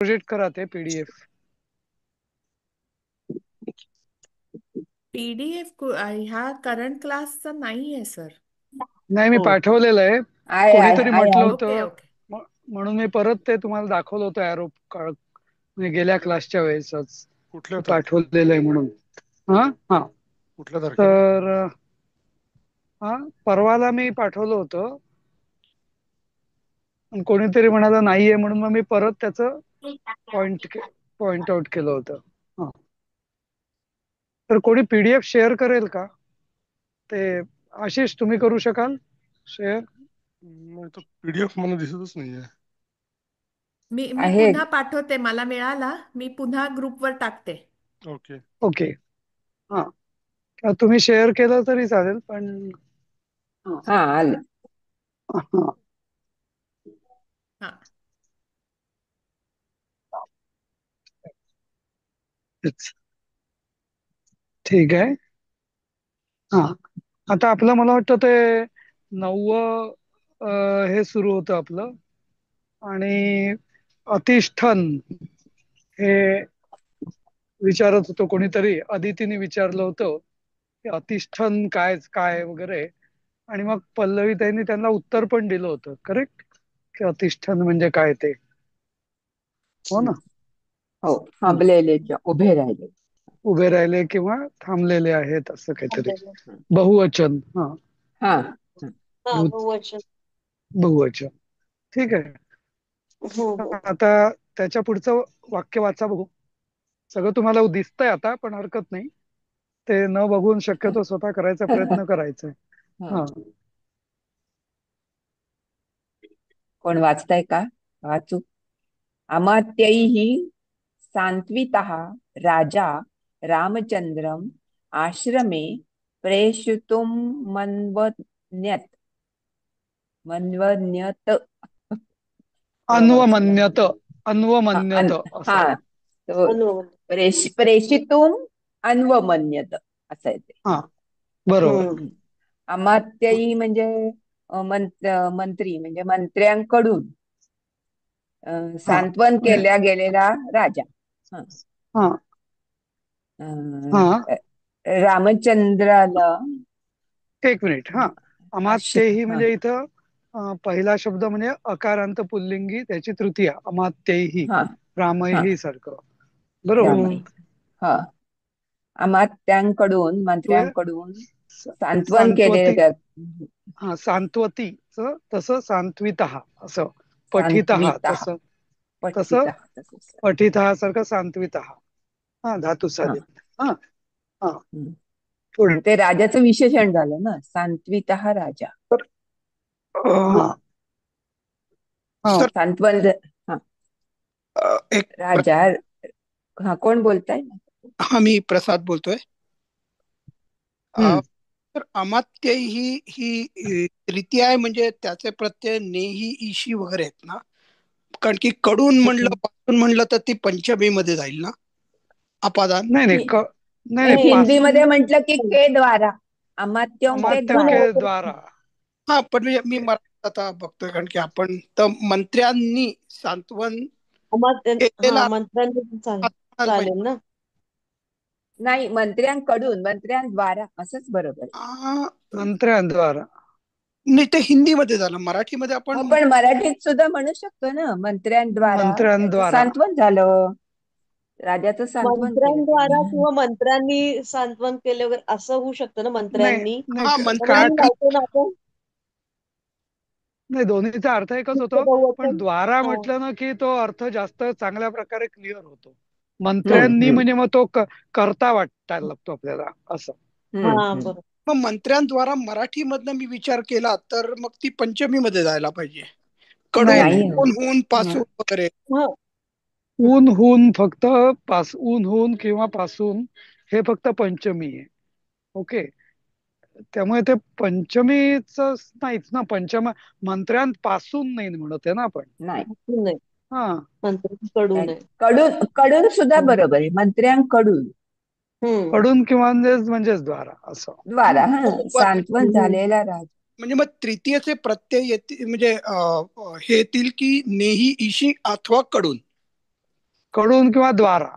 Project करा ते PDF. PDF ह्या करंट क्लासचा नाही आहे सर. नाही, मी हो, पाठवलेलं आहे. आहे आहे कोणीतरी आहे म्हटलं आहे. ओके होतं ओके. म्हणून मी परत ते तुम्हाला दाखवलं होतं ॲरो म्हणजे गेल्या क्लासच्या वेळेसच कुठल्या तारखेला? पाठवलेलं आहे म्हणून. हा हा. कुठल्या तारखेला? तर हा, परवाला मी पाठवलं होतं. आणि कोणीतरी म्हणाला नाहीये म्हणून मग मी परत त्याचं पॉइंट आउट केलं होतं. हा. तर कोणी पीडीएफ शेअर करेल का? ते आशिष तुम्ही करू शकाल शेअर? नाही, तो पीडीएफ मला दिसतच नाहीये. मी आहे. पुन्हा पाठवते, मला मिळाला, मी पुन्हा ग्रुपवर टाकते. ओके. ओके. हा, तुम्ही शेअर केलं तरी चालेल पण. हा हा, आलं. हा. हा. ठीक आहे. हा, आता आपलं मला वाटतं ते 9वं हे सुरू होतं आपलं. आणि अतिष्ठन हे विचारत होतो कोणीतरी, अदितीने विचारलं होतं की अतिष्ठन काय काय वगैरे. आणि मग पल्लवीताईंनी त्यांना उत्तर पण दिलं होतं, करेक्ट, की अतिष्ठन म्हणजे काय ते. हो ना. हो, हम्म. थांबलेले उभे राहिले. उभे राहिले किंवा थांबलेले आहेत असं काहीतरी. हं. बहुवचन. हा, हा हं. बहुवचन. बहुवचन. ठीक आहे. हो. आता त्याच्या पुढचं वाक्य वाचा बघू. सगळं तुम्हाला दिसतंय आता, पण हरकत नाही. ते न बघून शक्यतो स्वतः करायचा प्रयत्न करायचा. हं. हा. कोण वाचताय का? वाचू. अमात्यैः सान्त्वितः राजा रामचन्द्रम् आश्रमे प्रेषितुं मन्वन्यत मन्वन्यत बरोबर वाचलं. अन्वमन्यत. हा अन्वमन्यत हा, असं. तो अनुवाद. प्रेषितुम अन्वमन्यत असं आहे ते. हा, बरोबर. हम्म. अमात्यई म्हणजे मंत्री, म्हणजे मंत्र्यांकडून हा सांत्वन म्हणजे केल्या गेलेला राजा. हं. हा अं, हा, रामचंद्राला एक मिनिट. हा, अमात्यही हं. म्हणजे इथं पहिला शब्द म्हणजे अकारांत पुल्लिंगी, त्याची तृतीया अमात्यही. हा हा, रामही सारखं. बरोबर. रामाई. हा, अमात्यांकडून, तो मंत्र्यांकडून सांत्वन केलेले सांत्वती. त्या हा, सांत्वतीच तसं सांत्वित असं. पठित सांत्वित तसं. तसं पठित तसंच. पठित सारखं सांत्वित. हा, धातू हा. साधित. हा हा. हं. पुढे. ते राजाचं विशेषण झालं ना, सांत्वित राजा. तर, हा हा. सर, सांत्वन. हा, एक राजा. हा, कोण बोलताय? हा, मी प्रसाद बोलतोय. हम्म. तर अमात्य ही तृतीय आहे, म्हणजे त्याचे प्रत्यय नेही ईशी वगैरे आहेत ना. कारण की कडून म्हणलं, पासून म्हणलं तर ती पंचमी मध्ये जाईल ना अपादान. नाही नाही, नाही नाही, पासून. हिंदीमध्ये म्हटलं की के द्वारा, अमात्यों के अमात्य द्वारा. के द्वारा. हा, पण म्हणजे मी मराठीत आता बघतोय, कारण की आपण तर मंत्र्यांनी सांत्वन हा, केलेला मंत्र्यांनी म्हणायला चालेल पाहिजे. ना. नाही, मंत्र्यांकडून, मंत्र्यांद्वारा असंच बरोबर आहे. मंत्र्यांद्वारा. नाही, ते हिंदीमध्ये झालं. मराठीमध्ये आपण हो, पण मराठीत सुद्धा म्हणू शकतो ना, मंत्र्यांद्वारा. त्याचं मंत्र्यांद्वारा. सांत्वन झालं, राजाचं सांत्वन केलं मंत्र्यांद्वारा त्यांनी. किंवा मंत्र्यांनी सांत्वन केले वगैरे असं होऊ शकतं ना, नाही मंत्र्यांनी. नाही, हा, पण काय नेहमी मंत्र्यांकडून. लावतो ना आपण. नाही, दोन्हीचा अर्थ एकच नित्य होतो. पण बहुवचन. द्वारा हा. म्हटलं ना की तो अर्थ जास्त चांगल्या प्रकारे क्लिअर होतो. हम्म मंत्र्यांनी हम्म म्हणजे मग तो करता वाटायला लागतो आपल्याला असं. हम्म हा, हम्म. बरोबर. मग मंत्र्यांद्वारा मराठीमधनं मी विचार केला तर मग ती पंचमी मध्ये जायला पाहिजे. कडून, नाही नाही नाही नाही. होऊन, नाही. पासून वगैरे. हा. ऊन होऊन फक्त ऊन होऊन किंवा पासून हे फक्त पंचमी आहे. ओके. त्यामुळे ते पंचमीच नाहीच ना. मंत्र्यांपासून नाही म्हणत आहे ना आपण. नाही, नाही, हा. मंत्र्यांकडून नाही. आहे. कडून, कडून सुद्धा बरोबर आहे, मंत्र्यांकडून. हम्म. कडून किंवा म्हणजेच द्वारा असं. द्वारा, हा, मग सांत्वन झालेला राजा. म्हणजे मग तृतीयचे प्रत्यय येतील, म्हणजे हे येतील की नेही ईशी अथवा कडून. कडून किंवा द्वारा.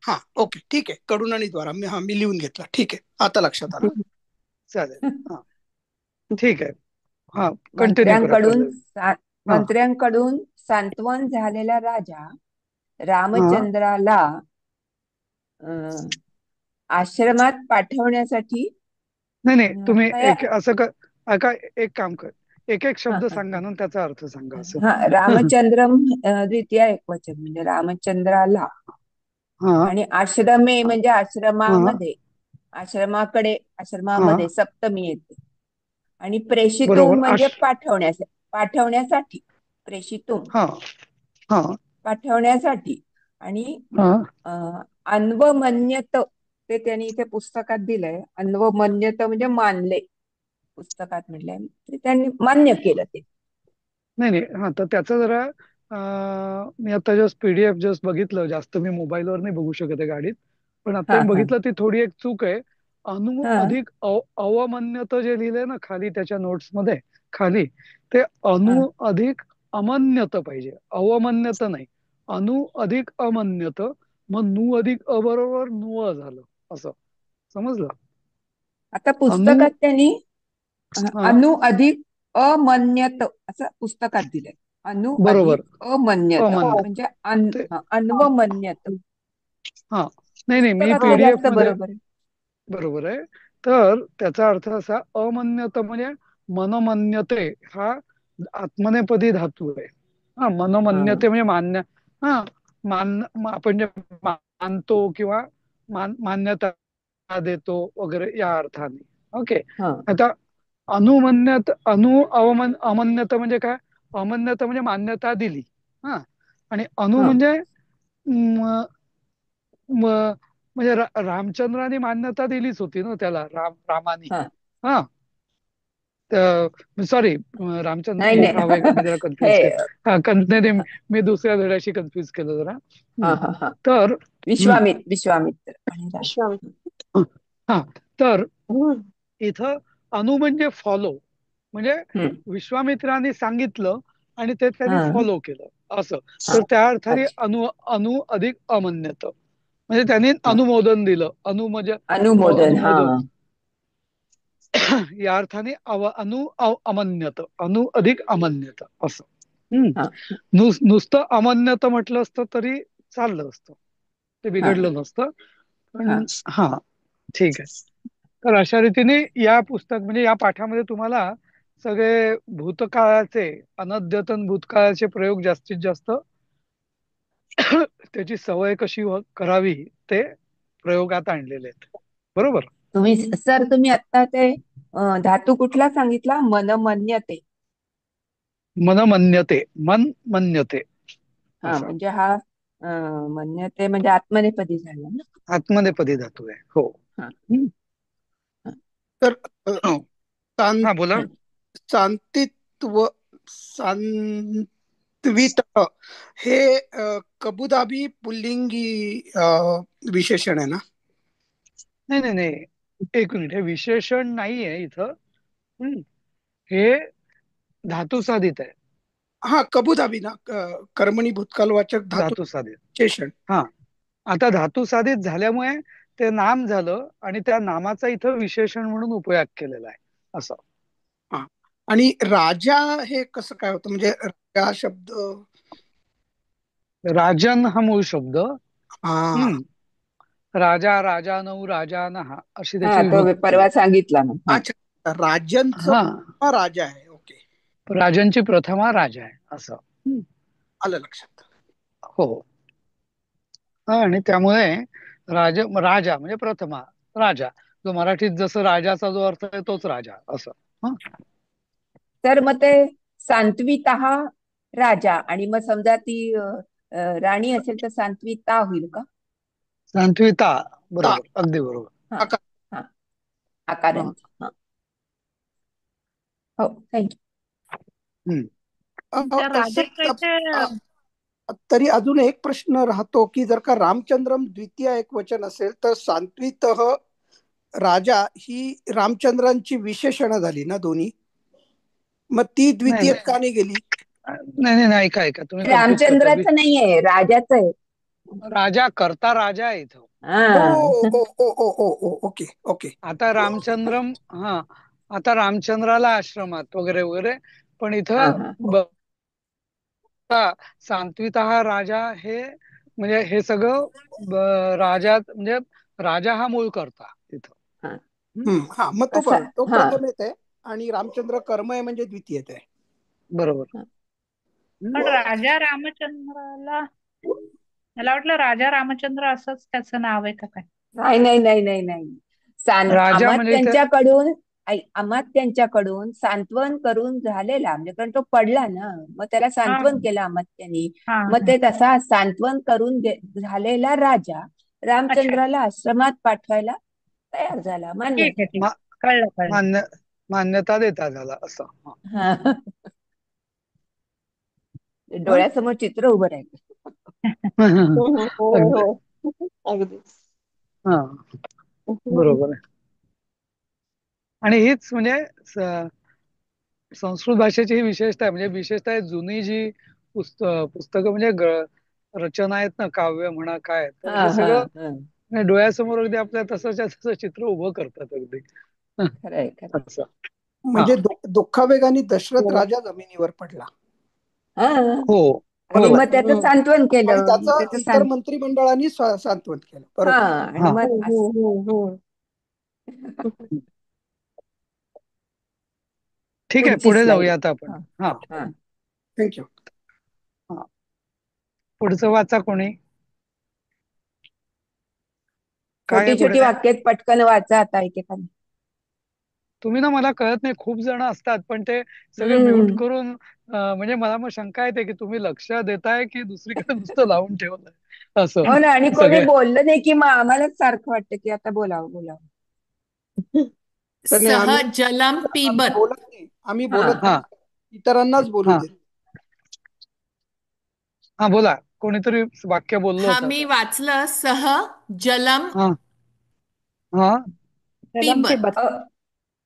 हा, ओके, ठीक आहे. कडून आणि द्वारा मी लिहून घेतला. ठीक आहे, आता लक्षात आलं. चालेल. हा, ठीक आहे. हा, कंटिन्यू करा मंत्र्यांकडून पल्लवी. हा मंत्र्यांकडून सांत्वन झालेला राजा हा रामचंद्राला अं, आश्रमात पाठवण्यासाठी नाही तुम्ही तयार. ऐका, एक काम कर, एक एक हा शब्द हा सांगा ना, त्याचा अर्थ सांगा असं. हा रामचंद्रम द्वितीय एकवचन म्हणजे रामचंद्राला, हा आणि आश्रमे म्हणजे हा आश्रमामध्ये, हा आश्रमामध्ये सप्तमी येते. आणि प्रेषितुम बरोबर. म्हणजे पाठवण्यासाठी, प्रेषितुम हा हा पाठवण्यासाठी. आणि हा अन्वमन्यत, ते त्यांनी इथे पुस्तकात दिलंय. अन्वमन्यत म्हणजे मानले, पुस्तकात म्हटलंय, ते त्यांनी मान्य केलं ते. नाही हा, तर त्याचं जरा मी आता जस्ट पीडीएफ जस्ट बघितलं. जास्त मी मोबाईलवर नाही बघू शकत आहे गाडीत, पण आता हा मी हा बघितलं ती थोडी एक चूक आहे. अनु हा अधिक अवमन्यत जे लिहिलंय ना खाली त्याच्या नोट्स मध्ये, खाली ते हा अनु अधिक अमन्यत पाहिजे, अवमन्यत नाही. अनु अधिक अमन्यत, मग नु अधिक बरोबर नुअ झालं, असं समजलं. आता अनु पुस्तकात त्यांनी हा अनु अधिक अमन्यत असं पुस्तकात दिलंय. अनु बरोबर, अधिक अमन्यत हो. म्हणजे ते अन्वमन्यत. हा नाही मी पुस्तकातलं पीडीएफ जास्त मध्ये बरोबर आहे. बरोबर आहे. तर त्याचा अर्थ असा, अमन्यत म्हणजे मनमन्यते हा आत्मनेपदी धातू आहे. हा, हा मनमन्यते म्हणजे मान्य. हा, आपण जे मानतो किंवा मान्यता देतो वगैरे या अर्थाने. ओके. हा आता अमन्यत म्हणजे काय? अमन्यत म्हणजे मान्यता दिली. हा, आणि अनु हा म्हणजे म्हणजे रामचंद्राने मान्यता दिलीच होती ना त्याला, रामाने. हा हा, सॉरी, रामचंद्र नाही नाही मी जरा हे कन्फ्युज केलं. हा, नाही मी दुसऱ्या धड्याशी कन्फ्युज केलं जरा. हा हा हा तर विश्वामित्र आणि विश्वाम हा, तर हम्म. इथं अनु म्हणजे फॉलो, म्हणजे हम्म. विश्वामित्राने सांगितलं आणि ते त्यांनी हा फॉलो केलं असं. हा तर त्या अर्थाने अच्छा अनु अधिक अमन्यत म्हणजे त्यांनी हा अनुमोदन दिलं. अनु म्हणजे अनुमोदन. हा अनुमोदन या अर्थाने अमन्यत, अनु अधिक अमन्यत असं. हा नुसतं अमन्यत म्हटलं असतं तरी चाललं असतं, ते हा बिघडलं नसतं. हा पण हा, ठीक आहे. तर अशा रीतीने या म्हणजे या पाठामध्ये तुम्हाला सगळे भूतकाळाचे, अनद्यतन भूतकाळाचे प्रयोग जास्तीत जास्त त्याची सवय कशी करावी ते प्रयोगात आणलेले आहेत. बरोबर. तुम्ही आता ते धातू कुठला सांगितला? मनमन्यते. मन मन्यते हा असा म्हणजे हा मन्यते म्हणजे आत्मनेपदी झाला ना. आत्मनेपदी धातू आहे. हो. हा हम्म. हा तर हो. शां- हा, बोला. हा. शांतित्व शांतवित हे कबुदाबी पुल्लिंगी विशेषण आहे ना? नाही एक मिनिट, हे विशेषण नाहीये इथं. हम्म. हे धातू साधित आहे. हा, कबुदाबी ना, कर्मणी भूतकालवाचक धातू धातू साधित. विशेषण. हा, आता धातू साधित झाल्यामुळे ते नाम झालं आणि त्या नामाचा इथं विशेषण म्हणून उपयोग केलेला आहे असं. हा, आणि राजा हे कसं काय होतं? म्हणजे राजा शब्द राजन हा मूळ शब्द. हा, हम्म. राजा, राजानऊ, राजानहा अशी त्याची हा तो विभक्ती परवा आहे. सांगितला ना. हा अच्छा, राजनचं हा, राजा आहे. ओके, राजांची प्रथमा राजा आहे असं. आलं लक्षात. हो. आणि त्यामुळे राजा म्हणजे प्रथमा राजा, जो मराठीत जसं राजाचा जो अर्थ आहे तोच राजा असं. हं? तर मग ते सांत्विता राजा, आणि मग समजा ती राणी असेल तर सांत्विता होईल का? सांत्विता, ता बरोबर, अगदी बरोबर. हा आकार. हा हा. आकारांत. हा हो, थँक्यू. हम्म. त्या तसे राजाचे तरी अजून एक प्रश्न राहतो की जर का रामचंद्रम द्वितीय एक वचन असेल तर सांत्वित राजा ही रामचंद्रांची विशेषणं झाली ना दोन्ही, मग ती नाही द्वितीय का नाही गेली? नाही ऐका तुम्ही कन्फ्युज करताय. रामचंद्राचं नाहीये, राजाचं आहे. राजा करता राजा आहे इथं. ओ हा ओ ओ ओ ओ ओ ओके ओके. आता रामचंद्रम हा आता रामचंद्राला आश्रमात वगैरे वगैरे, पण हा इथं हा सांत्वित हा राजा हे म्हणजे हे सगळं राजा म्हणजे राजा हा मूळ करता इथं. हा हं? हा मग तो कसा बरोबर, तो हा प्रथम येत आहे आणि रामचंद्र कर्म आहे म्हणजे द्वितीय येत आहे. बरोबर. हा. हं? पण राजा रामचंद्राला, मला वाटलं राजा रामचंद्र असंच त्याचं नाव आहे का काय? नाही नाही नाही नाही नाही. राजा म्हणजे इथे अमात्यांच्याकडून अमात्यांच्याकडून सांत्वन करून झालेला, म्हणजे कारण तो पडला ना, मग त्याला हा सांत्वन केलं अमात्यांनी. हा मग हा. ते तसा सांत्वन करून झालेला राजा अच्छा, रामचंद्राला आश्रमात पाठवायला तयार झाला, मान्य ठीक आहे, झाला. ठीक मा- आहे. कळलं कळलं. मान्यता देता झाला असं. हा. हं? डोळ्यासमोर चित्र उभं राहिलं. हो अगदी. हो अगदीच. हा बरोबर आहे. आणि हीच म्हणजे संस्कृत भाषेची ही विशेषता आहे. म्हणजे विशेषता आहे, जुनी जी पुस्तकं म्हणजे रचना आहेत ना, काव्य म्हणा काय, तर हा हे हा सगळं हा म्हणजे डोळ्यासमोर अगदी आपल्या तसंच्या तसं चित्र उभं करतात अगदी. खरंय खरंय. असं. हा म्हणजे दुःखावेगाने दशरथ हो. राजा जमिनीवर पडला हा हो आणि बरोबर मग आहे. त्याचं सांत्वन आणि केलं, मग त्याचं त्याचं इतर मंत्रिमंडळांनी सांत्वन केलं. हा बरोबर. आणि हा मग ठीक आहे, पुढची पुढे स्लाइड. जाऊया आता आपण. हा हा हा थँक्यू. हा पुढचं वाचा कोणी. काय छोटी आहे छोटी पुढे. वाक्य आहेत, पटकन वाचा आता एकेकाने. तुम्ही ना, मला कळत नाही, खूप जण असतात पण ते सगळे म्यूट हम्म करून म्हणजे मला मग शंका येते की तुम्ही लक्ष देताय की दुसरीकडे नुसतं लावून ठेवलंय असं हो ना, आणि कोणी सगळे. बोललं नाही की मग आम्हालाच सारखं वाटतं की आता बोलावं बोलावं. तर नाही, सह जलम आम्ही पिबत. बोलत नाही, आम्ही हा बोलत हा नाही, इतरांनाच बोलू हा देत. हा बोला, कोणीतरी वाक्य बोललं हा होतं मी आता. वाचलं, सह जलम हा हा जलम पिबत. पिबत.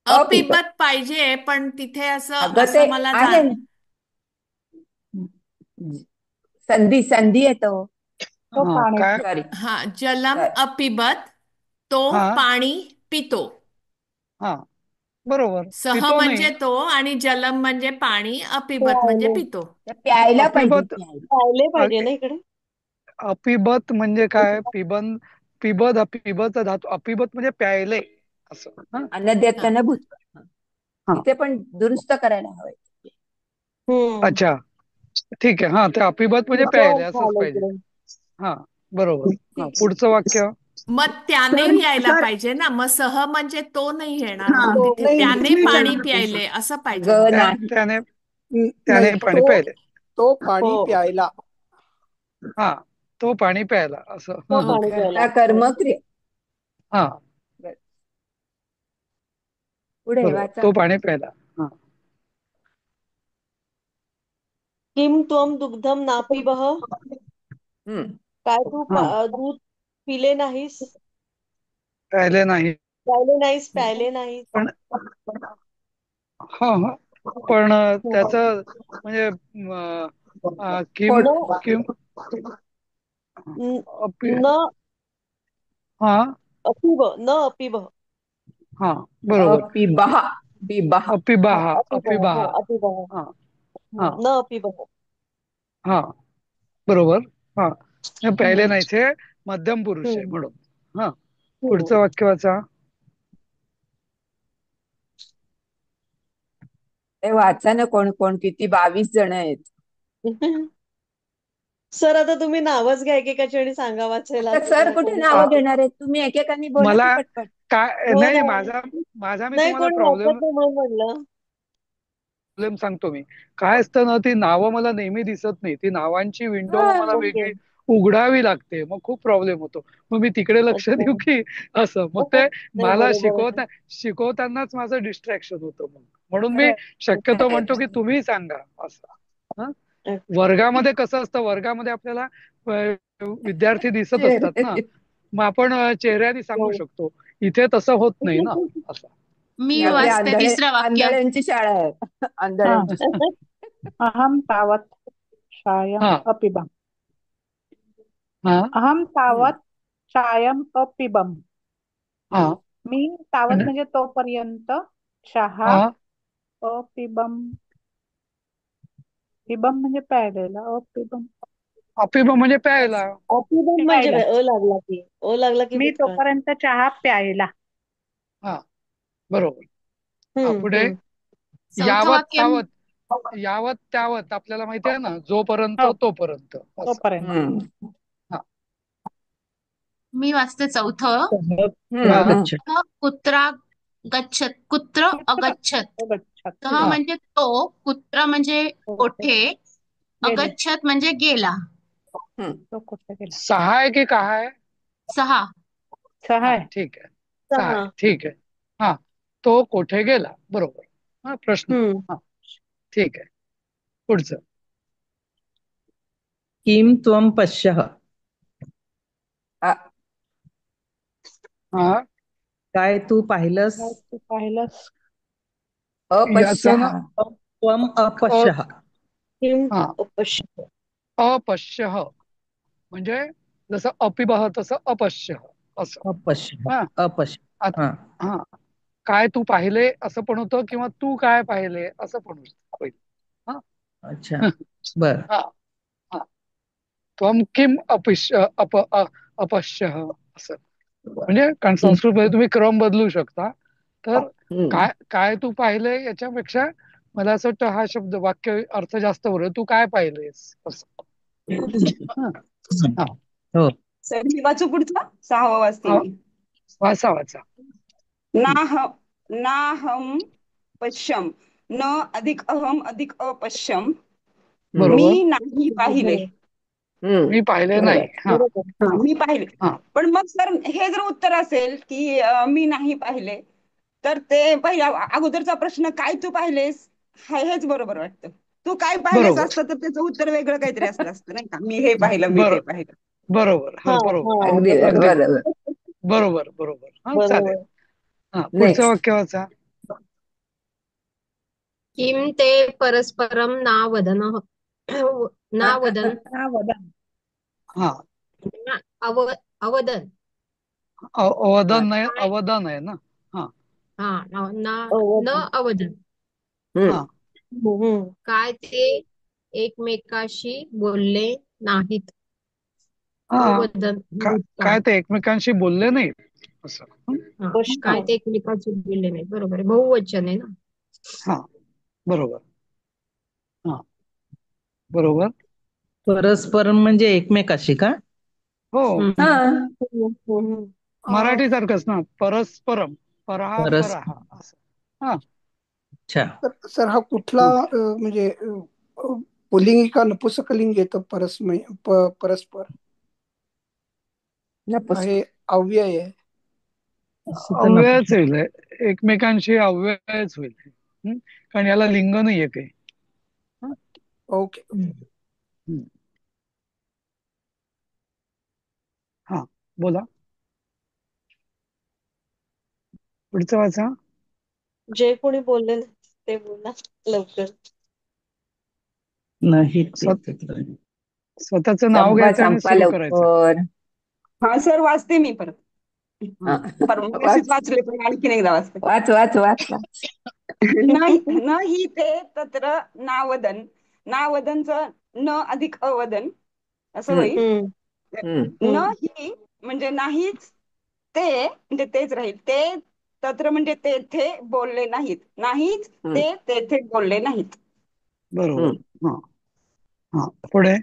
अपिपत. अपिबत पाहिजे, पण तिथे असं अगं ते असं मला आहे ना. संधी संधी येतो. तो हा पाणी काय. सॉरी हा जलम अपिबत, तो हा पाणी पितो. हा बरोबर, सह पितो नाही. म्हणजे तो आणि जलम म्हणजे पाणी, अपिबत म्हणजे प्यायले पितो. प्यायला पाहिजे, अपिबत. प्यायला. प्यायले पाहिजे ना इकडे. अपिबत म्हणजे काय, पिबद पिबत धातू, अपिबत म्हणजे प्यायले असं. हा अन्न हा देताना भूतकाळ. हा इथे पण दुरुस्त करायला हवंय. हम्म अच्छा, ठीक आहे. हा ते अपिबत म्हणजे पितो प्यायले असंच झालं पाहिजे. इकडे. हा बरोबर. हा पुढचं वाक्य. मग त्याने सर यायला सर पाहिजे ना, मग सह म्हणजे तो नाही येणार, हा मग तो तिथे नाही त्याने मी पाणी विचारणार होते प्यायले असं ग पाहिजे मग. नाही. त्याने नाही, त्याने पाणी तो प्यायले. तो हो पाणी प्यायला. हा तो पाणी प्यायला असं. तो हा पाणी प्यायला. कर्ता कर्मक्रिया. हा पुढे बरोबर, वाचा. तो पाणी प्यायला. हा किम त्वम दुग्धम नापिबह. हम्म काय तू हा दूध पिले नाहीस, प्यायले नाही. प्यायले नाहीस, प्यायले नाहीस. पण हा हा पण त्याच हम्म. म्हणजे किम न किम न अपि न हा अपिब न अपिबह. हा बरोबर. पिबहा पिबहा. हा अपिबाहा अपिबह, हो अपिबाहा. अपिबह. हा हा न अपिबह. हा बरोबर. हा हे प्यायले हम्म नाहीच, हे मध्यम पुरुष आहे हम्म म्हणून. हा पुढचं हम्म. वाक्य वाचा. ते वाचा ना, कोण कोण किती 22 जण आहेत. सर आता तुम्ही नावच घ्या एकेकाची आणि सांगा वाचायला, आता असं सर करा कुठे कोणी आ, नावं घेणार आहेत, तुम्ही एकेकाने बोला की मला पटपट. काय हो नाही, ना, माझा माझा मी नाही तुम्हाला कोणी प्रॉब्लेम वाचत नाही म्हणून म्हणलं. प्रॉब्लेम सांगतो मी. काय असतं ना, ती नावं मला नेहमी दिसत नाही, ती नावांची विंडो हा मग मला ओके. वेगळी उघडावी लागते, मग खूप प्रॉब्लेम होतो. मग मी तिकडे लक्ष अच्छा. देऊ की असं, मग ते नाही मला बरोबर आहे. शिकवतानाच माझं डिस्ट्रॅक्शन होतं मग. म्हणून मी खरंय शक्यतो खरंय म्हणतो की तुम्ही सांगा असं. हं? अच्छा. वर्गामध्ये कसं असतं, वर्गामध्ये आपल्याला विद्यार्थी दिसत असतात ना, मग आपण चेहऱ्याने सांगू हो. शकतो. इथे तसं होत नाही ना असं. मी ही आपली वाचते तिसरं वाक्य. आंधळ्यांची शाळा आहे. हा, आंधळ्यांची शाळा. अहम तावत हा सायम अपिबम. हा अहम तावत चायम अपिबम. हा मी तावत म्हणजे म्हणजे तोपर्यंत, चहा हा अपिबम. पिबम म्हणजे प्यायलेला, अपिबम अपिबा म्हणजे प्यायला. अपिबन म्हणजे प्यायला. काय? अ लागला की मी भूतकाळ. तोपर्यंत चहा प्यायला. हा बरोबर. हा पुढे हम्म. चौथं यावत वाक्य तावत, यावत त्यावत आपल्याला माहिती आहे ना, जोपर्यंत हो, तोपर्यंत असं. तोपर्यंत. हम्म. हा मी वाचते चौथं. हा गच्छ. कुत्रा गच्छत, कुत्र कुत्र अगच्छत. अगच्छत. हा म्हणजे तो, कुत्र म्हणजे कुठे कोठे, गेले? अगच्छत म्हणजे गेला. हम्म. तो कुठे गेला? सहा आहे की कहा आहे? 6. चहा हा आहे. ठीक आहे, सहा आहे, सहा. ठीक आहे. हा तो कोठे गेला, बरोबर. हा प्रश्न. हम्म. हा ठीक आहे, पुढचं. किम त्वम पश्यः. आ- हा काय तू पाहिलंस? काय तू पाहिलंस? याचं अपश्यः. ना त्वम अ- अपश्यः. किम हा अपश्य. अपश्य म्हणजे जसं अपिबह तसं अपश्य असं. अपश्यः. हा अपश्यः. हा. हा काय तू पाहिले असं पण होतं, किंवा तू काय पाहिले असं पण होईल. हा अच्छा, बर. हा हा त्वम किम अपश्य असं. म्हणजे कारण संस्कृतमध्ये तुम्ही क्रम बदलू शकता. तर हम्म. काय काय तू पाहिले याच्यापेक्षा मला असं वाटतं हा शब्द वाक्य अर्थ जास्त बरोबर. तू काय पाहिलेस असं. हा हा हो. सर मी वाचू पुढचा 6वा वाजते हा, मी. वाचा वाचा. नाह नाहम पश्यम न अधिक अहम अधिक अपश्यम. मी बरोबर. नाही पाहिले. मी पाहिले बरोबर. नाही. हा हा, हा मी पाहिले. हा पण मग सर हे जर उत्तर असेल की मी नाही पाहिले, तर ते पहिल्या अगोदरचा प्रश्न काय तू पाहिलेस हेच बरोबर वाटतं. तू काय पाहिलेस बरोबर. असतं तर त्याचं उत्तर वेगळं काहीतरी असलं असतं नाही का. मी हे पाहिलं, मी बर ते पाहिलं. बरोबर. हा हो बरोबर. हा अगदी अगदी बरोबर. बरोबर. बरोबर बरोबर. हा चालेल. बरोबर. हा पुढचं नेक्स्ट. वाक्य वाचा. किम ते परस्परम ना वदन ना वदन हा वदन. हा ना अवदन. अवधान नाही, काय अवधान आहे ना. हा हा ना न अवधान. अवदन. हा हम्म. काय ते एकमेकाशी बोलले नाहीत. हा अवदन भूतकाळ. काय ते एकमेकांशी बोलले नाही असं. हा काय पश्चिम. ते एकमेकाशी बोलले नाही. बरोबर आहे, बहुवचन आहे ना. हा बरोबर. हा बरोबर. परस्परम म्हणजे एकमेकाशी का? हो हा. हम्म. मराठी सारखंच ना, परस्परम, परहा परस परहा असं. हा अच्छा. सर हा कुठला हा म्हणजे पुल्लिंगी का नपुसकलिंग येतं परस्पर नपुस. आहे, अव्यय आहे. तसं तर नको. अव्ययच होईल, एकमेकांशी अव्ययच होईल. कारण याला लिंग नाहीये काही. हा? ओके. हम्म. हा बोला, पुढचं वाचा. जे कोणी बोलले नाही ते बोला लवकर. नाही ते स्व- स्वतःचं नाव संपा घ्यायचं आणि संपा सुरू करायचं. लवकर. हा सर वाचते मी परत. हा परवाशीच वाचले पण आणखीन एकदा वाचते. वाच वाच वाच वाच. नाही नाही ते तत्र नावदन. नावदनचं न अधिक अवदन असं होईल. हम्म. न हम्म. ही म्हणजे नाहीच, ते म्हणजे तेच राहील. ते तत्र म्हणजे तेथे बोलले नाहीत. नाहीच ते तेथे बोलले नाहीत. बरोबर. हा हा पुढे.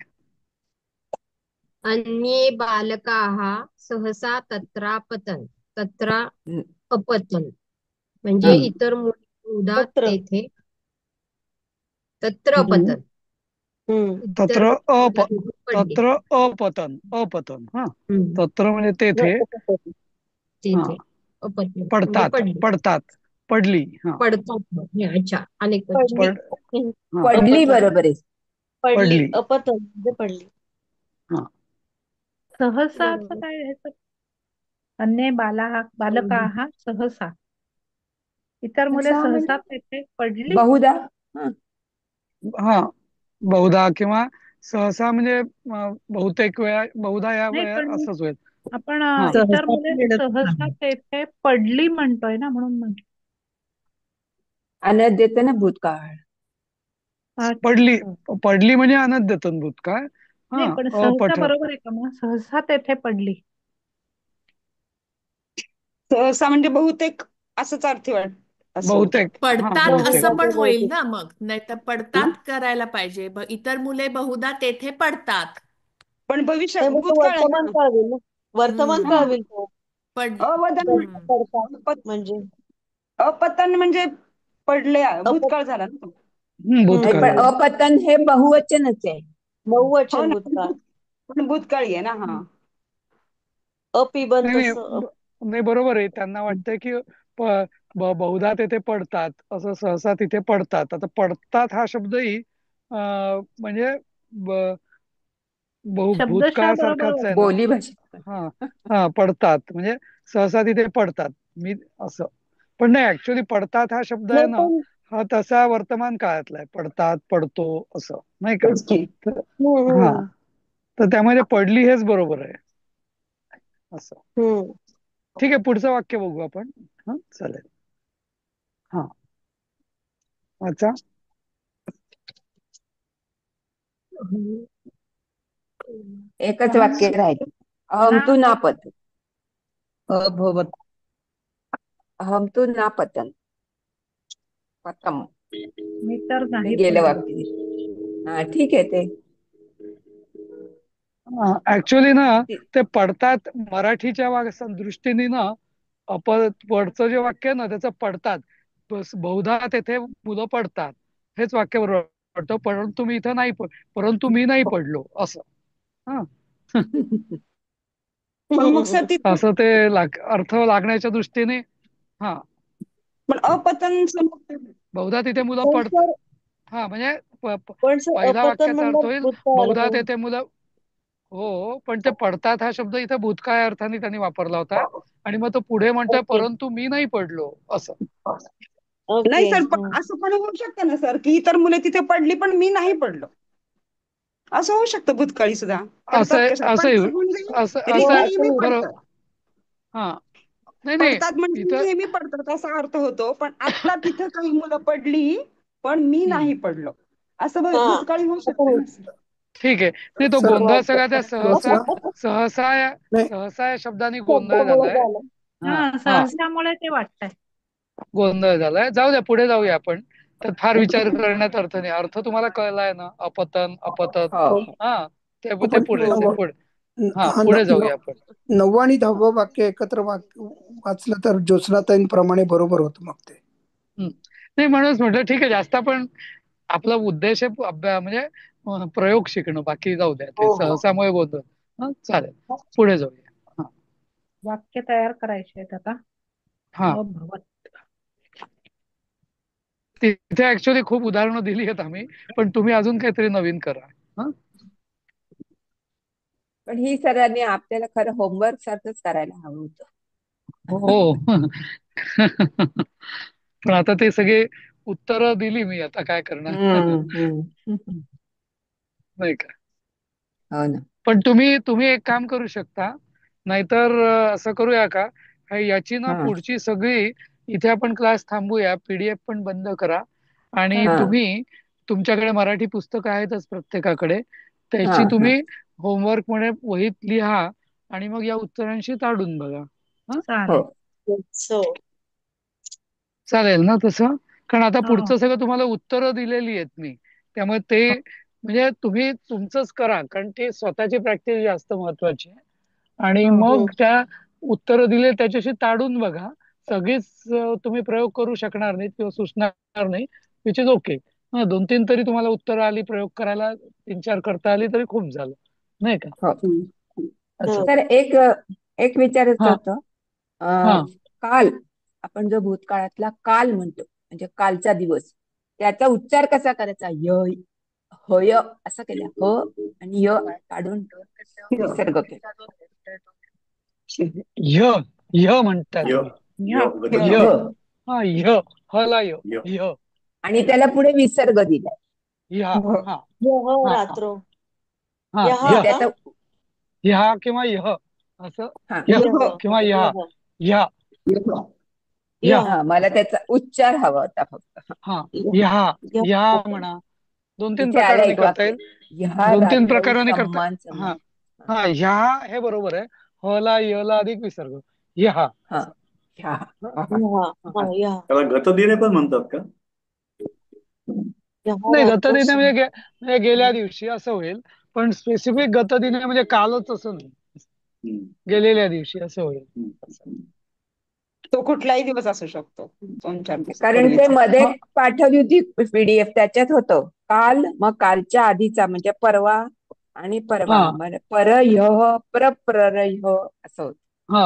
अन्ये बालकाः सहसा तत्रापतन. तत्र अपतन म्हणजे इतर मुले बहुधा तत्र. तेथे. तत्र अपतन. इतर तत्र मुले पडली. तत्र अपतन, अपतन. हा हम्म. तत्र म्हणजे तेथे. हा तेथे अपतन म्हणजे पडतात, पडली. पडतात, पडली. हा पडतात. हे, अच्छा, अनेक वचन. पडली. पड हा पडली अपतन. बरोबर आहे. पडली. पडली. अपतन म्हणजे पडली. हा सहसाचं बरोबर. काय ह्याचं? अन्य बालकाः सहसा. इतर मुले सहसा सहसा म्हणजे तेथे पडली. बहुधा. हा. हा बहुधा किंवा सहसा म्हणजे बहुतेक वेळा, बहुधा या नाही वेळा पण असंच होईल. आपण हा इतर सहसा मुले मिळत सहसा नाही. तेथे पडली म्हणतोय ना, म्हणून म्हटलं. अनद्यत ना भूतकाळ. पडली, अच्छा. पडली म्हणजे अनद्यतन भूतकाळ. हा नाही पण सहसा अपठन. बरोबर आहे का मग? सहसा तेथे पडली. सहसा म्हणजे बहुतेक असंच अर्थ वाट असं होऊ बहुतेक. शकतं. हा पडतात बहुतेक. असं बहुधा पण ते होईल बहुतेक. ना मग, नाही तर हं? पडतात करायला पाहिजे. इतर मुले बहुधा तेथे पडतात. पण भविष्य नाही मग तो भूतकाळ आहे वर्तमान ना. काळ होईल ना. वर्तमान हम्म. काळ हा होईल तो. पड अवदन हम्म. पडतात अपत- म्हणजे अपतन म्हणजे पडले, अपत भूतकाळ झाला ना तो. हम्म, भूतकाळ पण झाला. अपतन हे बहुवचनच आहे. हो बहुवचन ना, भूतकाळ. पण भूतकाळी आहे ना. हा अपिबन नाही नाही तसं नाही, बरोबर आहे. त्यांना वाटतंय की बहुधा तेथे पडतात, असं सहसा तिथे पडतात. आता पडतात हा शब्दही म्हणजे शब्दशः बरोबर भूतकाळासारखाच आहे ना. बोली भाषेत. हा हा, पडतात म्हणजे सहसा तिथे पडतात. मी असं पण नाही, ऍक्च्युली पडतात हा शब्द आहे नाही ना, पण हा तसा वर्तमान काळातला आहे. पडतात, पडतो, असं नाही का. तेच की. तर हा, हम्म तर त्यामध्ये पडली हेच बरोबर आहे असं. हम्म ठीक आहे, पुढचं वाक्य बघू आपण. हा चालेल. हा, अच्छा. हम्म. एकच वाक्य अहं राहिले. अहम ना तू पत नापत. अभवत. अहम तू नापतन. पतम. मी तर ते नाही गेलं पडलो. वाक्य. हा ठीक आहे ते. ऍक्च्युली ना, ते- ते पडतात मराठीच्या दृष्टीने ना, पडचं जे वाक्य आहे ना, त्याचं पडतात बहुधा तेथे मुलं पडतात हेच वाक्य बरोबर वाटतं. परंतु मी इथं नाही परंतु मी नाही पडलो असं. हा पण मग सर तिथे असं ते अर्थ लागण्याच्या दृष्टीने. हा, पण अपतन बहुधा तिथे मुलं पण पडतात. सर हा म्हणजे पण सर पहिला अपतन वाक्याचा अर्थ म्हणलं होईल भूतकाळ बहुधा आलं. तेथे मुलं. हो, पण ते पडतात हा शब्द इथे भूतकाळ अर्थाने त्यांनी वापरला होता. आणि मग तो पुढे म्हणतोय ओके परंतु मी नाही पडलो असं. नाही ओके सर, पण असं पण होऊ शकतं ना सर, की इतर मुले तिथे पडली पण मी नाही पडलो. असं होऊ शकतं भूतकाळी सुद्धा. पडतात असं कशाला, असं पडतात म्हणजे असं हो असं नेहमी असं बरं. पडतात. हा, नाही नाही, पडतात म्हणजे इथं नेहमी पडतात असा अर्थ होतो. पण आता तिथं काही मुलं पडली पण मी हम्म, नाही पडलो, असं हा भूतकाळी होऊ असं शकते होईल ना सर. ठीक आहे. नाही, तो सर गोंधळ सगळा त्या सहसा वाचवा. सहसा नाही, सहसा या शब्दाने गोंधळ शब्दामुळे झालाय. झालं. हा हा, हा, सहसामुळे ते वाटतंय. गोंधळ झालाय. जाऊ द्या, पुढे जाऊया आपण. तर फार विचार करण्यात अर्थ नाही. अर्थ तुम्हाला कळलाय ना, अपतन अपतन. हो हो. हो. हा, ते आपण पुढे ते पुढे. हा, हा पुढे जाऊया आपण. 9वं आणि 10वं वाक्य एकत्र वाचलं तर ज्योत्स्नाताईंप्रमाणे बरोबर होतं मग ते. नाही, म्हणूनच म्हटलं ठीक आहे. जास्त आपण आपला उद्देश आहे म्हणजे प्रयोग शिकणं. बाकी जाऊ द्या, ते हो हो सहसामुळे गोंधळ. हा चालेल, पुढे जाऊया. हा वाक्य तयार करायचे आहेत आता. हा, अभवत. तिथे ऍक्च्युली खूप उदाहरणं दिली आहेत आम्ही, पण तुम्ही अजून काहीतरी नवीन करा. हा, पण ही सरांनी आपल्याला खरं होमवर्क सारखंच करायला हवं होतं. हो. पण आता ते सगळे उत्तरं दिली मी, आता काय करणार. हम्म. नाही का. हो ना. पण तुम्ही एक काम करू शकता. नाहीतर असं करूया का, याची ना हा पुढची सगळी इथे आपण क्लास थांबूया. पीडीएफ पण बंद करा. आणि हा तुम्ही तुमच्याकडे मराठी पुस्तकं आहेतच प्रत्येकाकडे, हा त्याची हा तुम्ही होमवर्क म्हणून वहीत लिहा आणि मग या उत्तरांशी ताडून बघा. हा, हो चालेल. सो चालेल ना तसं. कारण आता हो पुढचं सगळं तुम्हाला उत्तरं दिलेली आहेत मी. त्यामुळे ते म्हणजे तुम्ही तुमचंच करा, कारण ते स्वतःची प्रॅक्टिस जास्त महत्वाची आहे. आणि हो. मग त्या उत्तरं दिले त्याच्याशी ताडून बघा. सगळीच तुम्ही प्रयोग करू शकणार नाहीत किंवा सुचणार नाही, विच इज ओके. 2-3 तरी तुम्हाला उत्तरं आली, प्रयोग करायला 3-4 करता आली तरी खूप झालं, नाही का. हो. असं. तर एक एक विचारायचं हा होतं. हा, काल, आपण जो भूतकाळातला काल म्हणतो म्हणजे कालचा दिवस, त्याचा उच्चार कसा करायचा? होय असं केलं, ह आणि य काढून विसर्ग केला. य य म्हणताय य तुम्ही. या. य, ह हा, य हला य आणि त्याला पुढे विसर्ग दिलाय. ह्या. ह. हा यह हा हा, रात्र हा यहा ह्य का त्याचा ह्या किंवा यह असं हा ह्य यह किंवा ह्या यह ह्या ह्या यह हा मला असं त्याचा उच्चार हवा होता फक्त. हा यह ह्या यह ह्या म्हणा. दोन तीन इथे आलं प्रकाराने एक करता वाक्य, येईल. ह्या दोन तीन रात्रौ प्रकाराने करता. सम्मान हा सम्मान. हा ह्या हे बरोबर आहे. ह ला य ला अधिक विसर्ग ह्या हा असं. ह्या हा, यहा हा. हा यहा त्याला गतदिने पण म्हणतात का? यहा नाही रात्रौ गतदिने म्हणजे सम म्हणजे गेल्या दिवशी असं होईल. पण स्पेसिफिक गतदिने म्हणजे कालच असं नाही. हम्म. गेलेल्या दिवशी असं होईल. असं. हम्म. तो कुठलाही दिवस असू शकतो 2-4 दिवस कारण ते पूर्वीचा. मध्ये हा पाठवली होती पीडीएफ, त्याच्यात होतं काल, मग कालच्या आधीचा म्हणजे परवा आणि हा परवा म्हणजे परह्य प्रप्ररह्य असं होतं. हा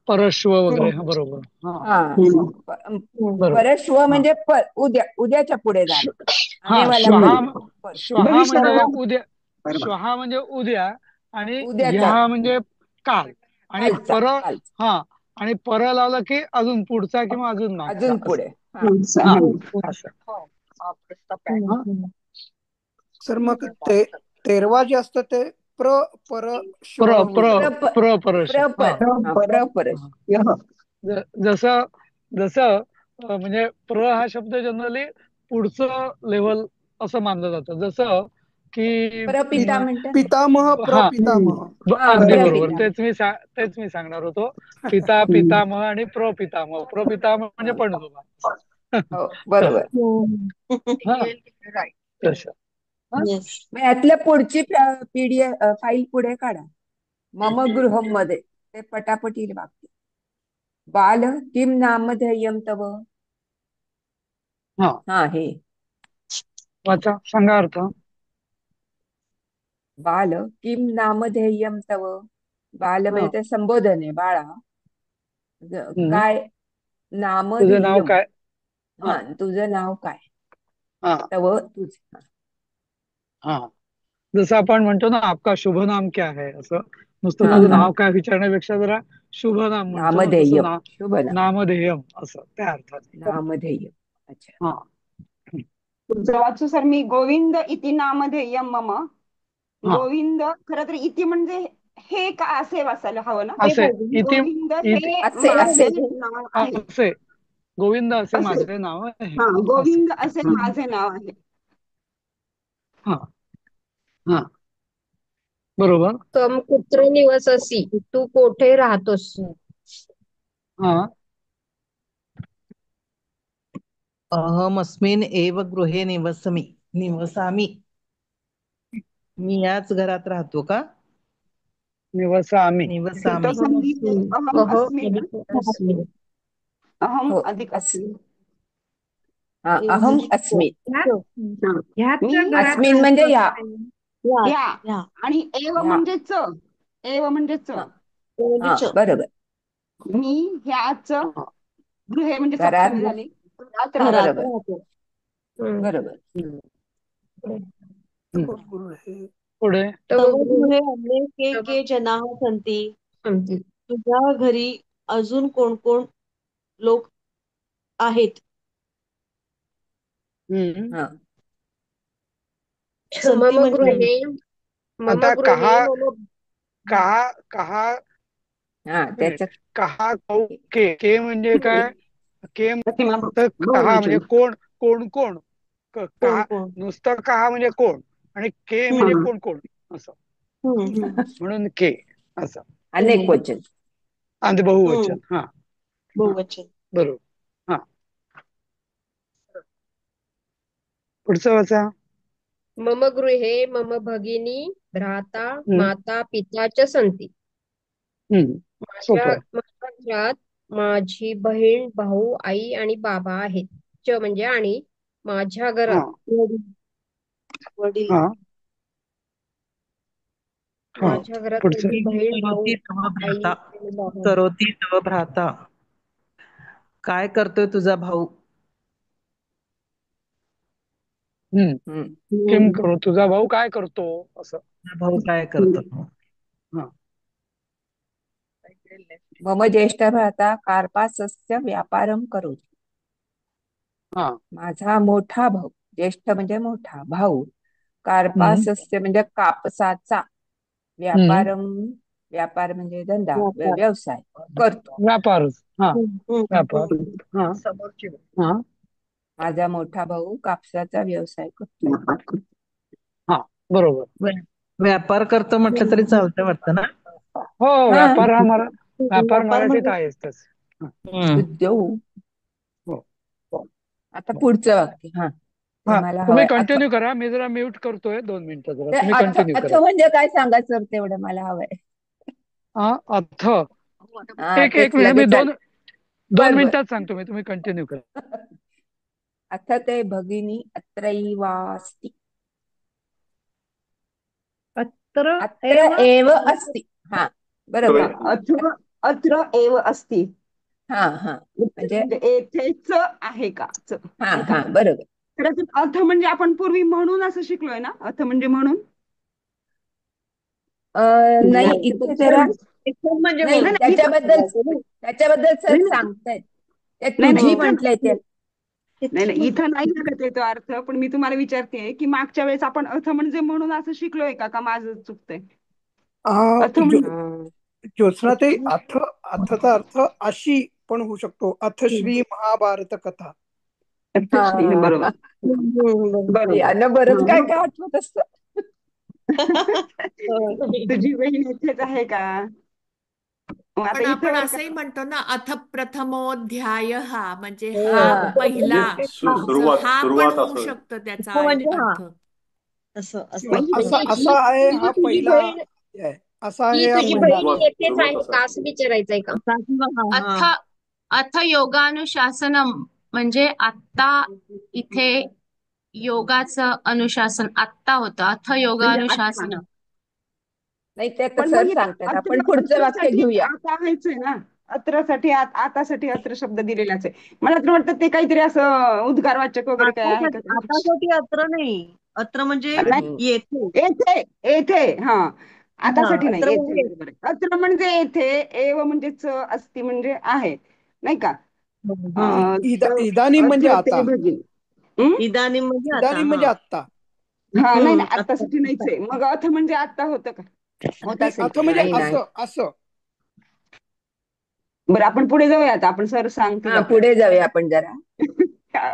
परश्व वगैरे हा हम्म. बरोबर. हा हा हा हम्म. बरोबर. परश्व हा म्हणजे उद्या, उद्याच्या पुढे जाणं. हा आने वाला श्वहा परशु श्वहा भविष्य म्हणजे परवा उद्या. परवा श्वहा म्हणजे उद्या आणि उद्याचा ह्या म्हणजे काल आणि कालचा हा आणि पर लावलं की अजून पुढचा किंवा अजून मागचा अजून असं. पुढे. हा हा हम्म. असं. हा हम्म. सर मग ते तेरवा जे असतं ते प्र पर श्व प्र होऊन प्र जातं. प्र परश हा प्रपर हा परवा प्रपरश. हा. यह जसं जसं म्हणजे प्र हा शब्द जनरली पुढचं लेवल असं मानलं जातं. जसं की प्रपिता म्हणतात ना. पितामह हा प्रपितामह. हा अगदी बरोबर. प्रपिता. तेच मी सांगणार होतो. पिता हम्म. पितामह आणि प्रपितामह. प्रपितामह म्हणजे हा पणजोबा. हो तसं. बरोबर. हा तसं. हा येस मग यातल्या पुढची पीडीएफ फाईल पुढे काढा. मम गृहम मध्ये ते पटापटी वाक्य. बाल किम नामधेयम तव. हा हा हे वाचा सांगा अर्थ. बाल किम नामधेयम तव. बाल हा म्हणजे ते संबोधन आहे बाळा. हम्म. काय तुझं नाव नामधेयम. काय. हा हा तुझं नाव काय. हा तव तुझ. हा जसं आपण म्हणतो ना आपका शुभ नाम क्या है असं. नुसतं हा तुझं हा नाव काय विचारण्यापेक्षा जरा शुभ नाम म्हणतो ना तसं नामधेयम शुभ नाम नामधेयम असं त्या अर्थाने. नामधेयम. अच्छा. हा पुढचं वाचू सर मी. गोविंद इति नामधेयम मम. हा गोविंद खरं तर इति म्हणजे हे का असे वाचायला हवं ना. हे असे पाहिजे ना. इति गोविंद इति हे असे हे असे माझे पाहिजे. नाव आहे. असे गोविंद असे असे माझे नाव आहे. हा असे गोविंद असे हा माझे नाव आहे. हा हा बरोबर. तम कुत्र निवससी, तू कोठे राहतोस. हा अहमस्मिन् एव गृहे निवसामि. मी याच घरात राहतो का. निवसामी. तो निवसामी. संधी अहम अहो अस्मि ना. अधिक अस्मिन्. अहम हो अधिक अस्मि. हा अहम अस्मि. ह्याच हा. ह्याच्या मी घरात अस्मिन राहतो म्हणजे या. असं आहे. या या या आणि एव ह्या म्हणजे च. एव म्हणजे च. हा हा दोन्हीच बरोबर. मी ह्याच हा. गृहे म्हणजे घरात सप्तमी झाली. घरात घरात राहतो. बरोबर राहतो. हम्म. बरोबर. हम्म. पुढे. हम्म. गुरु हे पुढे तव तव गृहे गृहे अन्ये के तव के जनाः सन्ति. सन्ति. तुझ्या घरी अजून कोण कोण लोक आहेत. हम्म. हा संती मम म्हणजे गृहे मम आता गृहे मम कहा कहा हा मिनिट. त्याच कहा कौ के के म्हणजे काय. के प्रतिमा तर कहा म्हणजे बहुवचन. कोण कोण कोण. कोण कहा कोण. नुसतं कहा म्हणजे कोण आणि के म्हणजे हम्म. कोण कोण असं. हम्म. म्हणून के असं. अनेक वचन. आणि बहुवचन. हा हा बहुवचन. बरोबर. हा पुढचं वाचा. मम गृहे मम भगिनी भ्राता हम्म माता पिता च सन्ति. हम्म माझ्या सोपं आहे. माझ्या घरात माझी बहीण भाऊ आई आणि बाबा आहेत. च म्हणजे आणि माझ्या हा घरात वडील वडील हा हा माझ्या घरात पुढचं. माझी बहीण भाऊ करोती तव आई भ्राता. आणि बाबा आहेत. करोती तव भ्राता. काय करतोय तुझा भाऊ. हम्म हम्म. किम हम्म. करो तुझा भाऊ काय करतो असं. तुझा भाऊ काय करतो. हा मम ज्येष्ठ भ्राता कार्पासस्य व्यापारम करोति. हा माझा मोठा भाऊ, ज्येष्ठ म्हणजे मोठा भाऊ, हम्म कार्पासस्य म्हणजे कापसाचा हम्म. व्यापारम, व्यापार म्हणजे धंदा, व्यापार. व्यवसाय करतो. व्यापार. हा, व्यापार. हम्म. हा, हा, माझा मोठा भाऊ कापसाचा व्यवसाय करतो. हा, बरोबर. व्यापार करतो म्हटलं तरी चालतं वाटतं ना. हो, हा, व्यापार व्यापार व्यापार मराठीत म्हणजे आहेच तस. हा, उद्योग. हो. आता पुढचं वाक्य. हा, ते हा, मला तुम्ही हवंय. कंटिन्यू करा. मी जरा म्यूट करतोय 2 मिनिटं. जरा ते तुम्ही अथ कंटिन्यू अथ करा. म्हणजे काय सांगा सर, तेवढं मला हवंय. हा, अर्थ. हा, एक तेच मिनिट, मी लगेच दोन दोन बर बर. मिनिटात सांगतो. मी, तुम्ही कंटिन्यू करा. अथ ते भगिनी अत्रैवास्ति. अत्र अत्र एव एव अस्ति. हा, बरोबर. अत्र अत्र एव अस्ति. हा हा, म्हणजे म्हणजे येथेच आहे का हा नाही का. हा, बरोबर. कदाचित अर्थ म्हणजे आपण पूर्वी म्हणून असं शिकलोय ना, अर्थ म्हणजे म्हणून. नाही, इथे जरा म्हणजे नाही, म्हणून. त्याच्याबद्दल सर सांगतायत. ते नाही नाही तुझी इथं म्हटलंय ते. नाही इथं नाही लागत आहे तो अर्थ. पण मी तुम्हाला विचारते की मागच्या वेळेस आपण अर्थ म्हणजे म्हणून असं शिकलोय का माझं चुकतंय. अर्थ म्हणजे ज्योत्स्ना ते अथचा अर्थ अशी पण होऊ शकतो. अथ श्री महाभारत कथा. श्री बरोबर. बरोबर. यांना बरंच काय काय आठवत असतं. तुझी बहीण इथेच आहे का. मग पण आता इथं आपण वर असंही म्हणतो ना, अथ प्रथमोध्याय हा म्हणजे हा हा. पहिला. म्हणजे असं हा पण सुरुवात होऊ असं. शकतं त्याचा म्हणजे हा अर्थ. असं असं म्हणजे असा म्हणजे असा आहे ही हा तुझी पहिला बहीण आहे. असा ही आहे हा तुझी पहिला. बहीण येतेच आहे सुरुवात का असं विचारायचंय का. अथ अथ योगानुशासनम म्हणजे आत्ता इथे योगाचं अनुशासन आत्ता होतं. अथ म्हणजे आता. योगानुशासन. नाही, ते तर पण सर मग इथं सांगतात. आपण पुढचं वाक्य अत्रसाठी घेऊया. आता आहेच आहे ना. अत्रसाठी आतासाठी अत्र शब्द दिलेलाच आहे. मला तर वाटतं ते काहीतरी असं उद्गारवाचक वगैरे काय आहे का. आतासाठी अत्र नाही. अत्र म्हणजे हम्म. येथे. येथे येथे. हा, हा, आतासाठी नाही, अत्र येथे. म्हणजे बरोबर आहे. अत्र म्हणजे येथे, एव म्हणजे अस्ति म्हणजे आहे नाही का. इदानीम म्हणजे अत्र आता. ते भगिनी. हं? इदानीम म्हणजे आता. इदानीम म्हणजे आत्ता. हा, नाही नाही, आता. आत्तासाठी नाहीच आहे. मग अथ म्हणजे आता होतं का. होत नाही, असेल अथ की. म्हणजे नाही नाही. असं असं. बरं, आपण पुढे जाऊया आता. आपण सर सांगतील हा, पुढे जाऊया आपण जरा.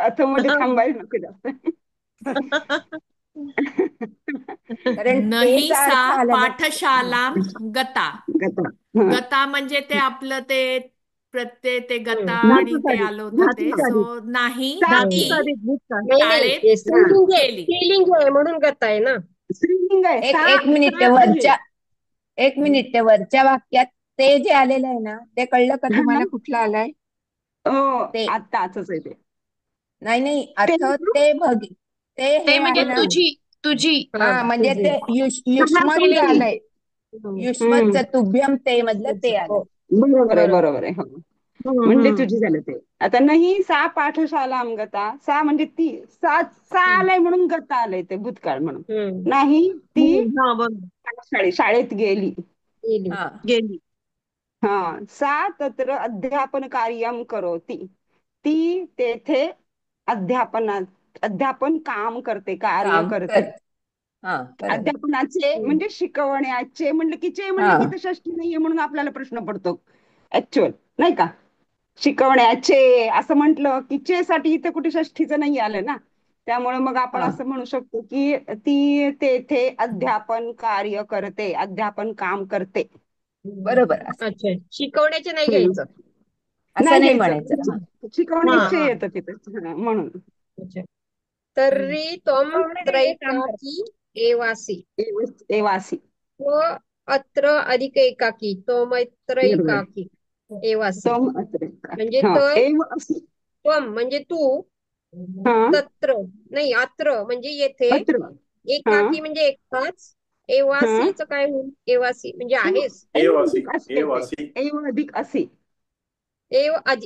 अथ मध्ये थांबायला नको जास्त. कारण नाही तेचा सा अर्थ आला ना. पाठशालाम गता. गता. हा. गता म्हणजे ते आपलं ते प्रत्यय ते गता आणि ते धातुकारी. आलं होतं ते. धातुकारी. सो नाही ती धातुकारी भूतकाळ. नाही नाही, शाळेत स्त्रीलिंग आहे. गेली. स्त्रीलिंग आहे म्हणून गत आहे ना. स्त्रीलिंग आहे. एक सा एक मिनिट सा आहे. त्या वरच्या वाक्यात ते जे आलेलं आहे ना, ते कळलं का तुम्हाला कुठलं आलंय. हो, ते आता आजच आहे ते. नाही नाही, ते अर्थ ते ते ते हे म्हणजे आहे ना. तुझी हा, हा, म्हणजे तुझी. ते युष्मत स्त्रीलिंग. आलंय. हम्म. युष्मतचं तुभ्यम ते मधलं ते आलंय. हो, बरोबर आहे, बरोबर. बरोबर आहे. हो. म्हणजे तुझी झालं ते. आता नाही सा पाठशाला गता. सा म्हणजे ती. सा आलंय म्हणून गता आलंय ते भूतकाळ म्हणून. हम्म. नाही ती हा, बरोबर. शाळेत गेली. केली. हा गेली. हा, सा तत्र अध्यापन कार्यम करोति. ती तेथे अध्यापन काम करते, कार्य काम करते. कर. हा, बरोबर. अध्यापनाचे म्हणजे शिकवण्याचे म्हणलं की चे हा म्हणलं की तर षष्ठी नाहीये म्हणून आपल्याला प्रश्न पडतो ऍक्च्युअल नाही का. शिकवण्याचे असं म्हटलं की चे साठी इथे कुठे षष्ठीचं नाही आलं ना. त्यामुळे मग आपण हा, असं म्हणू शकतो की ती तेथे अध्यापन कार्य करते, अध्यापन काम करते. बरोबर. अच्छा, शिकवण्याचे नाही हम्म. घ्यायचं. असं नाही नाही घ्यायचं. म्हणायचं. हा हा शिकवण्याचे हा. येतं तिथं. हा, म्हणून अच्छा. तर्री त्वम हे काम करते. त्रैकाकी एवासी. एवासी. व अत्र अधिक एकाकी त्वमैत्र बरोबर आहे. एकाकी एवासी. तम अत्र. म्हणजे हा, तर एव असी. त्वम म्हणजे तू. हा, तत्र नाही, अत्र म्हणजे येथे. अत्र. हा, एकाकी म्हणजे एकटाच. हा. एवासीच काय होईल. एवासी म्हणजे आहेस. एव एवासी अधिक असे येते. एवासी. एव अधिक असी.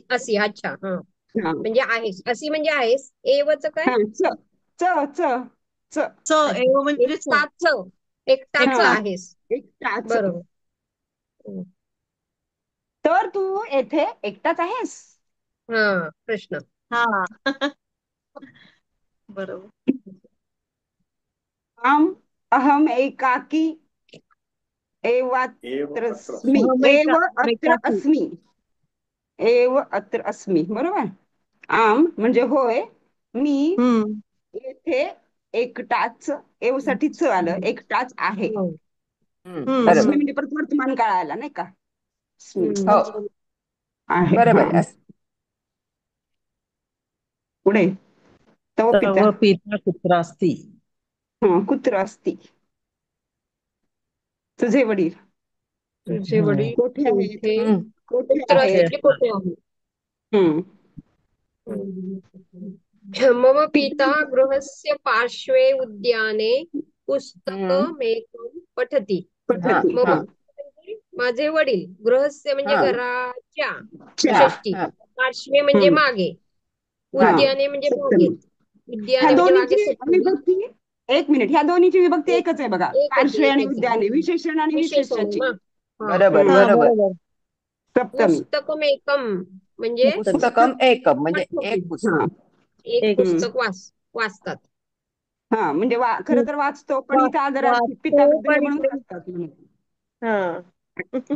असी. अच्छा, हा, हा, म्हणजे आहेस. असी म्हणजे आहेस. एवच काय. हा. च च च च. च एव म्हणजे च. एकटाच. एकटाच हा, आहेस. एकटाच. बरोबर. हम्म. तर तू येथे एकटाच आहेस. हा, प्रश्न. हा. बरोबर. अहम एकाकी एवात्र अस्मि, एव अत्र अस्मि, एव अत्र अस्मि, बरोबर. आम म्हणजे होय, मी येथे एकटाच, एव साठी च आलं, एकटाच आहे. अस्मि बरोबर म्हणजे परत वर्तमान काळ आला नाही का. अस्मि हो आहे. बरोबर हा. पुढे तव पिता तव पिता कुत्र अस्ति. कुत्र अस्ति, तुझे वडील तुझे वडील कोठे आहेत, कुठे कोठे कुत्र आहेत. असते कुठे आहे. हम्म. मम पिता गृहस्य पार्श्वे उद्याने पुस्तकमेकं पठति. पठति. मम हा. म्हणजे माझे वडील, गृहस्य म्हणजे हा घराच्या च्या. षष्टी, हा पार्श्वे म्हणजे मागे, हा. उद्याने म्हणजे सप्तमी. बागेत, ह्या उद्याने म्हणजे बागेत दोन्हीची सप्तमी. विभक्ती, एक मिनिट, ह्या दोन्हीची विभक्ती एकच आहे बघा. पार्श्वे आणि एकच आहे. उद्याने, विशेषण आणि विशेषण विशेषाची. ना. बरोबर हा बरोबर. बरोबर. सप्तमी. पुस्तकमेकं म्हणजे पुस्तकम एकम म्हणजे पाठवते. एक पुस्तक. हा. एक एक पुस्तक वाचतात. हा म्हणजे खरं तर वाचतो, पण इथं आदरार्थी पिता वाचतो वृद्ध हे पण म्हणून इथे वाचतात म्हणून. हा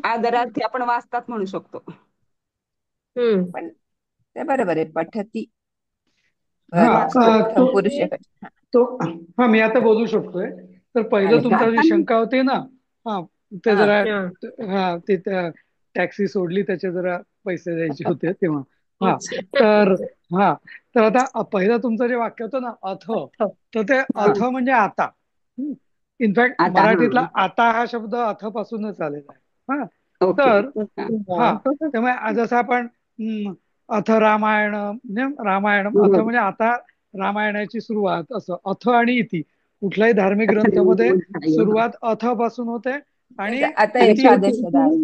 आदरार्थी आपण वाचतात म्हणू शकतो. पण ते बरोबर आहे. पठती हा प्रथम पुरुष तो एकच. हा. तो हा मी आता बोलू शकतोय. तर पहिलं चालेल तुमचा जी आता शंका होती ना, हा ते हा जरा हा. हा ते टॅक्सी सोडली, त्याचे जरा पैसे द्यायचे होते तेव्हा. हा तर हा तर आता पहिलं तुमचं जे वाक्य होतं ना, अथ, तर ते हा. अथ म्हणजे आता. इनफॅक्ट आता मराठीतला आता हा शब्द अथ पासूनच आलेला आहे. हा ओके. तर हा. हा त्यामुळे जसं आपण अथ रामायण म्हणजे रामायण, अथ म्हणजे आता रामायणाची सुरुवात, असं अथ आणि इति. कुठल्याही धार्मिक ग्रंथामध्ये सुरुवात अथ पासून होते आणि आता इति. एकादश आहे.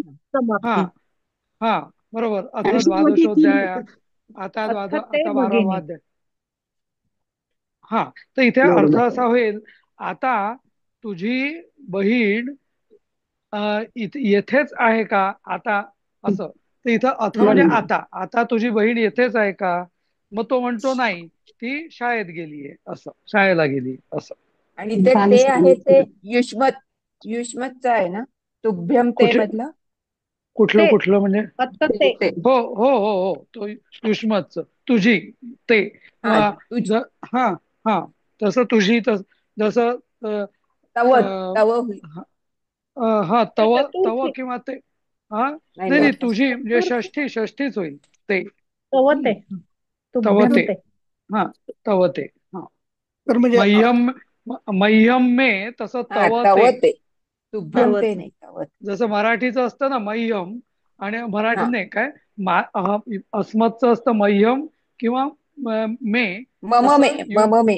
हा हा बरोबर. अथ आणि शेवटी द्वादशोध्याय, आता अथ ते आता 12वा भगिनी. अध्याय. हा तर इथे अर्थ बरोबर. असा होईल, आता तुझी बहीण येथेच आहे का आता, असं. तर इथं अथ म्हणजे बरोबर. आता तुझी बहीण येथेच आहे का. मग तो म्हणतो नाही, ती शाळेत गेलीये, असं, शाळेला गेली असं. आणि ते आहे ते युष्मतच आहे ना, तुभ्यम ते कुठे मधलं. ते कुठलं म्हणजे. अथ ते हो हो हो हो तो युष्मतच, तुझी ते. हा हा हा तसं तुझी, जसं तव अ, तव होईल. हा तव आता तव तू किंवा ते. हा नाही नाही नाही नाही तुझी म्हणजे षष्ठीच होईल ते. तवते तव तुभ्यम ते. ते. हा तव ते. हा तर म्हणजे मह्यम, मह्यम मे, तसं हा तव तव ते. ते हा तुभ्यम ते नाही तव ते. जसं मराठीचं असतं ना मह्यम, आणि मराठीत हा नाही काय अस्मतचं असतं मह्यम किंवा मे. मम मे तसं मम मे.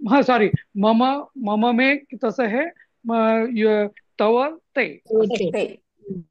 हा सॉरी मम, मम मे, तसं हे तव ते असं. ते